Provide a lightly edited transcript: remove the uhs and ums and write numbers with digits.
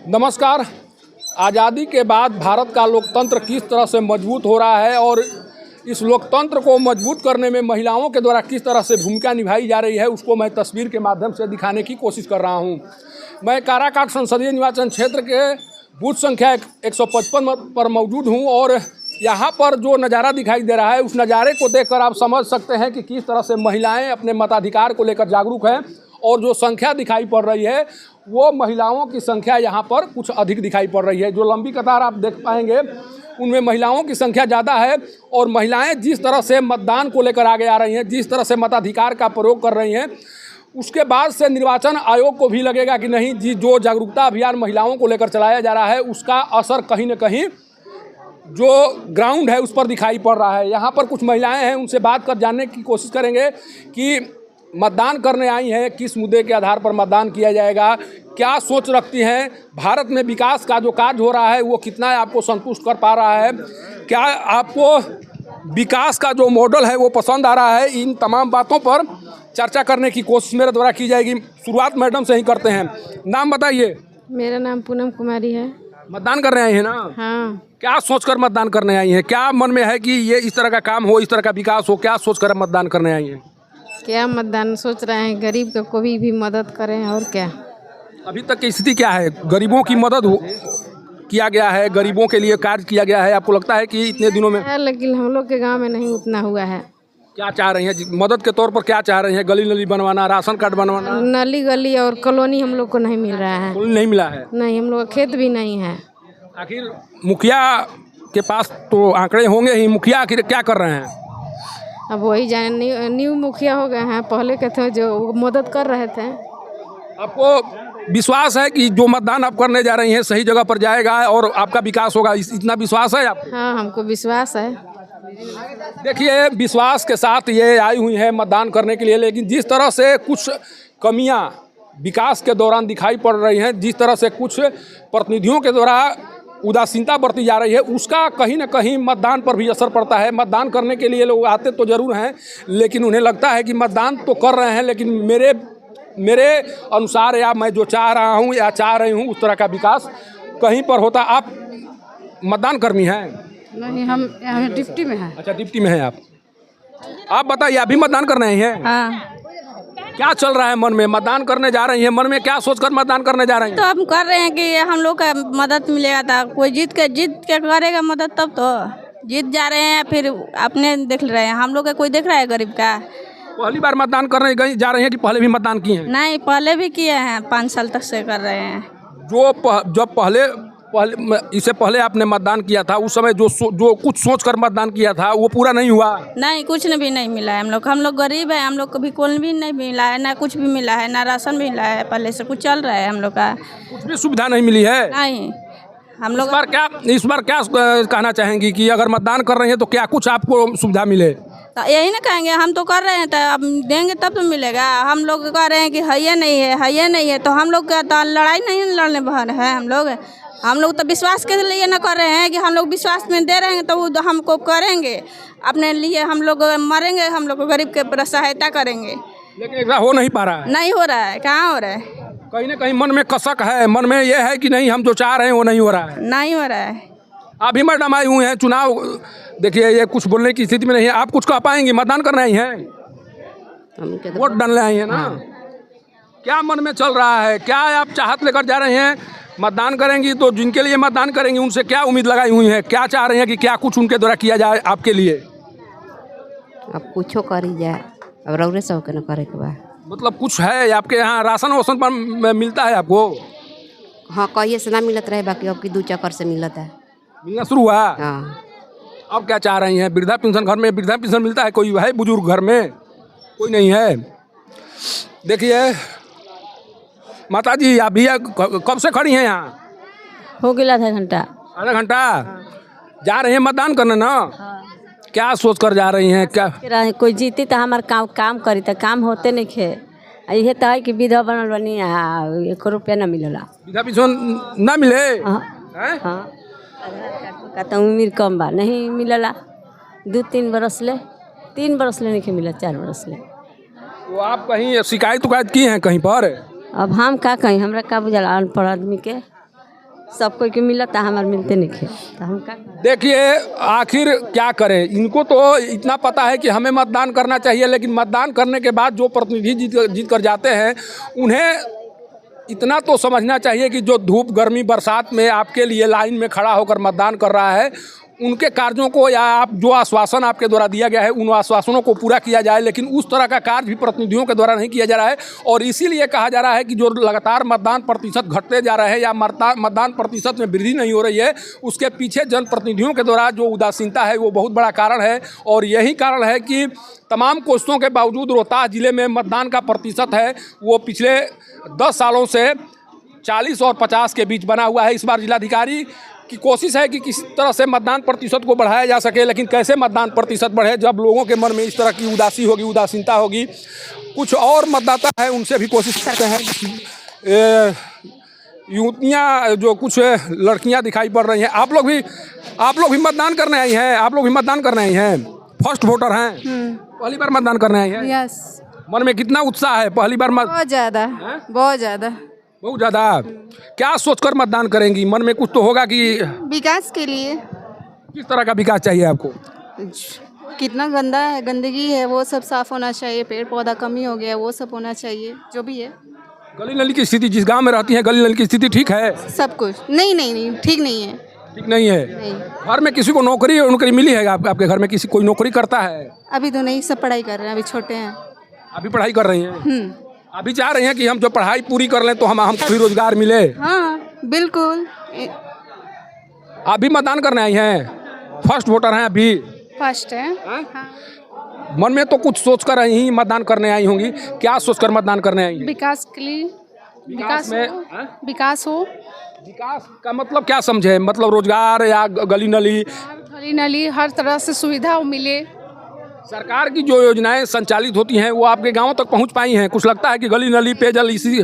नमस्कार। आज़ादी के बाद भारत का लोकतंत्र किस तरह से मजबूत हो रहा है और इस लोकतंत्र को मजबूत करने में महिलाओं के द्वारा किस तरह से भूमिका निभाई जा रही है, उसको मैं तस्वीर के माध्यम से दिखाने की कोशिश कर रहा हूं। मैं काराकाट संसदीय निर्वाचन क्षेत्र के बूथ संख्या 155 पर मौजूद हूं और यहाँ पर जो नज़ारा दिखाई दे रहा है, उस नज़ारे को देखकर आप समझ सकते हैं कि किस तरह से महिलाएँ अपने मताधिकार को लेकर जागरूक हैं। और जो संख्या दिखाई पड़ रही है वो महिलाओं की संख्या यहाँ पर कुछ अधिक दिखाई पड़ रही है। जो लंबी कतार आप देख पाएंगे उनमें महिलाओं की संख्या ज़्यादा है और महिलाएं जिस तरह से मतदान को लेकर आगे आ रही हैं, जिस तरह से मताधिकार का प्रयोग कर रही हैं, उसके बाद से निर्वाचन आयोग को भी लगेगा कि नहीं जी, जो जागरूकता अभियान महिलाओं को लेकर चलाया जा रहा है उसका असर कहीं न कहीं जो ग्राउंड है उस पर दिखाई पड़ रहा है। यहाँ पर कुछ महिलाएँ हैं, उनसे बात कर जानने की कोशिश करेंगे कि मतदान करने आई हैं, किस मुद्दे के आधार पर मतदान किया जाएगा, क्या सोच रखती हैं, भारत में विकास का जो कार्य हो रहा है वो कितना आपको संतुष्ट कर पा रहा है, क्या आपको विकास का जो मॉडल है वो पसंद आ रहा है। इन तमाम बातों पर चर्चा करने की कोशिश मेरे द्वारा की जाएगी। शुरुआत मैडम से ही करते हैं। नाम बताइए। मेरा नाम पूनम कुमारी है। मतदान करने आई हैं ना? हाँ। क्या सोचकर मतदान करने आई हैं? क्या मन में है कि ये इस तरह का काम हो, इस तरह का विकास हो, क्या सोचकर मतदान करने आई हैं? क्या मतदान सोच रहे हैं, गरीब का कोई भी मदद करें और क्या। अभी तक की स्थिति क्या है? गरीबों की मदद किया गया है, गरीबों के लिए कार्य किया गया है, आपको लगता है कि इतने दिनों में? लेकिन हम लोग के गांव में नहीं उतना हुआ है। क्या चाह रही हैं मदद के तौर पर? क्या चाह रही हैं? गली नली बनवाना, राशन कार्ड बनवाना? नली गली और कॉलोनी हम लोग को नहीं मिल रहा है। नहीं मिला है? नहीं, हम लोग का खेत भी नहीं है। आखिर मुखिया के पास तो आंकड़े होंगे ही, मुखिया आखिर क्या कर रहे हैं? अब वही जाने, न्यू मुखिया हो गए हैं, पहले के थे जो मदद कर रहे थे। आपको विश्वास है कि जो मतदान आप करने जा रही हैं सही जगह पर जाएगा और आपका विकास होगा, इतना विश्वास है आपको? हाँ, हमको विश्वास है। देखिए, विश्वास के साथ ये आई हुई है मतदान करने के लिए, लेकिन जिस तरह से कुछ कमियां विकास के दौरान दिखाई पड़ रही हैं, जिस तरह से कुछ प्रतिनिधियों के द्वारा उदासीनता बरती जा रही है, उसका कहीं ना कहीं मतदान पर भी असर पड़ता है। मतदान करने के लिए लोग आते तो ज़रूर हैं, लेकिन उन्हें लगता है कि मतदान तो कर रहे हैं, लेकिन मेरे अनुसार या मैं जो चाह रहा हूँ या चाह रही हूँ उस तरह का विकास कहीं पर होता। आप मतदान कर्मी हैं? नहीं, हम डिप्टी में हैं। अच्छा, डिप्टी में हैं आप बताइए, अभी मतदान करने आई हैं? हाँ। क्या चल रहा है मन में? मतदान करने जा रही हैं, मन में क्या सोचकर मतदान करने जा रही हैं? तो हम कर रहे हैं कि हम लोग का मदद मिलेगा, था कोई जीत के करेगा मदद, तब तो जीत जा रहे हैं। फिर अपने देख रहे हैं, हम लोग का कोई देख रहा है गरीब का? पहली बार मतदान करने जा रही हैं कि पहले भी मतदान किए हैं? नहीं, पहले भी किए हैं, 5 साल तक से कर रहे हैं। जब पहले इससे पहले आपने मतदान किया था, उस समय जो कुछ सोचकर मतदान किया था वो पूरा नहीं हुआ? नहीं, कुछ भी नहीं मिला है। हम लोग गरीब है, हम लोग को भी कोई भी नहीं मिला है, ना कुछ भी मिला है, ना राशन भी मिला है। पहले से कुछ चल रहा है, हम लोग का कुछ भी सुविधा नहीं मिली है। नहीं, हम लोग इस बार क्या कहना चाहेंगी कि अगर मतदान कर रहे हैं तो क्या कुछ आपको सुविधा मिले? तो यही ना कहेंगे, हम तो कर रहे हैं तो अब देंगे तब तो मिलेगा। हम लोग कह रहे हैं कि है ये नहीं है, तो हम लोग का तो लड़ाई नहीं लड़ने भर है। हम लोग तो विश्वास के लिए ना कर रहे हैं कि हम लोग विश्वास में दे रहे हैं तो वो हमको करेंगे अपने लिए। हम लोग मरेंगे, हम लोग गरीब के सहायता करेंगे, लेकिन ऐसा हो नहीं पा रहा है। नहीं हो रहा है। कहाँ हो रहा है? कहीं ना कहीं मन में कसक है, मन में ये है कि नहीं, हम जो चाह रहे हैं वो नहीं हो रहा है। नहीं हो रहा है। अभी मैडम आई हुई हैं, चुनाव देखिए, ये कुछ बोलने की स्थिति में नहीं है। आप कुछ कह पाएंगी? मतदान करने आई हैं, वोट डालने आई हैं ना? क्या मन में चल रहा है? क्या आप चाहत लेकर जा रहे हैं? मतदान करेंगी तो जिनके लिए मतदान करेंगी उनसे क्या उम्मीद लगाई हुई है? क्या चाह रहे हैं कि क्या कुछ उनके द्वारा किया जाए आपके लिए? अब कुछ करी जाए, अब रौरे सब के न करे के बा। मतलब कुछ है आपके यहाँ? राशन वासन पर मिलता है आपको? हाँ, कहिए से ना मिलत रहे, बाकी अब की 2 चक्कर से मिलत है। मिलना शुरू हुआ? हाँ। अब क्या चाह रही हैं? वृद्धा पेंशन घर में वृद्धा पेंशन मिलता है? कोई है बुजुर्ग घर में? कोई नहीं है। देखिए माता जी, आप भी कब से खड़ी हैं यहाँ? हो गया आधा घंटा। आधा घंटा? जा रही हैं मतदान करने ना? क्या सोच कर जा रही हैं? क्या कोई जीती तो हमारे काम करी तो काम होते नहीं खे। ये तो है कि विधवा बनल बनी, 1 रुपया न मिलला। वृद्धा पेंशन ना मिले? हाँ, का तो उम्र कम बा, नहीं मिलला। 2-3 बरस ले, 3 बरस ले नहीं मिला, 4 बरस ले। तो आप कहीं शिकायत की हैं कहीं पर? अब हम का कहीं, हमरा का बुझल अनपढ़ आदमी के। सब कोई के मिला था, हमारे मिलते नहीं खे तो हम का देखिए आखिर क्या करें, इनको तो इतना पता है कि हमें मतदान करना चाहिए, लेकिन मतदान करने के बाद जो प्रतिनिधि जीत कर जाते हैं उन्हें इतना तो समझना चाहिए कि जो धूप गर्मी बरसात में आपके लिए लाइन में खड़ा होकर मतदान कर रहा है, उनके कार्यों को या आप जो आश्वासन आपके द्वारा दिया गया है उन आश्वासनों को पूरा किया जाए। लेकिन उस तरह का कार्य भी प्रतिनिधियों के द्वारा नहीं किया जा रहा है, और इसीलिए कहा जा रहा है कि जो लगातार मतदान प्रतिशत घटते जा रहे हैं या मतदान प्रतिशत में वृद्धि नहीं हो रही है, उसके पीछे जनप्रतिनिधियों के द्वारा जो उदासीनता है वो बहुत बड़ा कारण है। और यही कारण है कि तमाम कोशिशों के बावजूद रोहतास जिले में मतदान का प्रतिशत है वो पिछले 10 सालों से 40 और 50 के बीच बना हुआ है। इस बार जिलाधिकारी की कोशिश है कि किसी तरह से मतदान प्रतिशत को बढ़ाया जा सके, लेकिन कैसे मतदान प्रतिशत बढ़े जब लोगों के मन में इस तरह की उदासी होगी, उदासीनता होगी। कुछ और मतदाता है उनसे भी कोशिश करते हैं। युवतियाँ जो कुछ लड़कियाँ दिखाई पड़ रही हैं, आप लोग भी मतदान करने आई हैं? आप लोग भी मतदान करने आई हैं? फर्स्ट वोटर हैं? पहली बार मतदान करने आई हैं? यस। मन में कितना उत्साह है? पहली बार बहुत ज़्यादा, बहुत ज़्यादा। बहुत ज़्यादा। क्या सोचकर मतदान करेंगी? मन में कुछ तो होगा कि विकास के लिए। किस तरह का विकास चाहिए आपको? कितना गंदा है, गंदगी है, वो सब साफ होना चाहिए, पेड़ पौधा कमी हो गया वो सब होना चाहिए, जो भी है। गली नली की स्थिति, जिस गांव में रहती है गली नली की स्थिति ठीक है? सब कुछ नहीं ठीक नहीं है। ठीक नहीं है? नहीं। घर में किसी को नौकरी मिली है? आपके घर में किसी कोई नौकरी करता है? अभी तो नहीं, सब पढ़ाई कर रहे हैं, अभी छोटे हैं। अभी पढ़ाई कर रही हैं? अभी चाह रही हैं कि हम जो पढ़ाई पूरी कर लें तो हमको भी रोजगार मिले? हाँ बिल्कुल। अभी मतदान करने आई हैं? फर्स्ट वोटर हैं? अभी फर्स्ट है। मन में तो कुछ सोचकर ही मतदान करने आई होंगी। क्या सोचकर मतदान करने आई हैं? विकास के लिए। विकास में विकास हो। विकास का मतलब क्या समझे? मतलब रोजगार या गली नली हर तरह से सुविधा मिले। सरकार की जो योजनाएं संचालित होती हैं वो आपके गांव तक पहुंच पाई हैं? कुछ लगता है कि गली नली पेयजल इसी